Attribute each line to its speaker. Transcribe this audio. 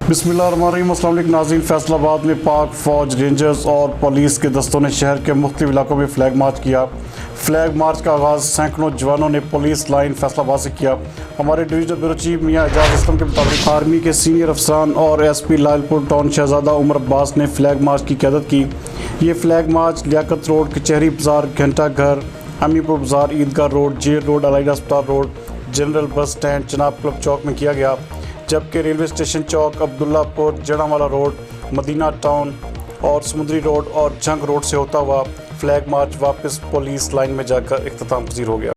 Speaker 1: बिस्मिल्लाहिर्रहमानिर्रहीम। अस्सलाम वालेकुम नाज़रीन, फैसलाबाद में पाक फ़ौज, रेंजर्स और पुलिस के दस्तों ने शहर के मुख्तलिफ इलाकों में फ्लैग मार्च किया। फ्लैग मार्च का आगाज़ सैकड़ों जवानों ने पुलिस लाइन फैसलाबाद से किया। हमारे डिवीजनल ब्यूरो चीफ मियां एजाज असलम के मुताबिक आर्मी के सीनियर अफसरान और SP लालपुर टाउन शहजादा उमर अब्बास ने फ्लैग मार्च की क़यादत की। ये फ्लैग मार्च लियाकत रोड, कचहरी बाज़ार, घंटा Ghar, Amipur Bazaar, Eidgah road, jail road, allied अस्पताल रोड, जनरल बस स्टैंड, जनाब क्लब चौक में किया गया, जबकि railway station Chowk, Abdullahpur, Jaranwala road, Madina town और समुद्री रोड और जंग रोड से होता हुआ फ्लैग मार्च वापस पुलिस लाइन में जाकर इख्तिताम पजीर हो गया।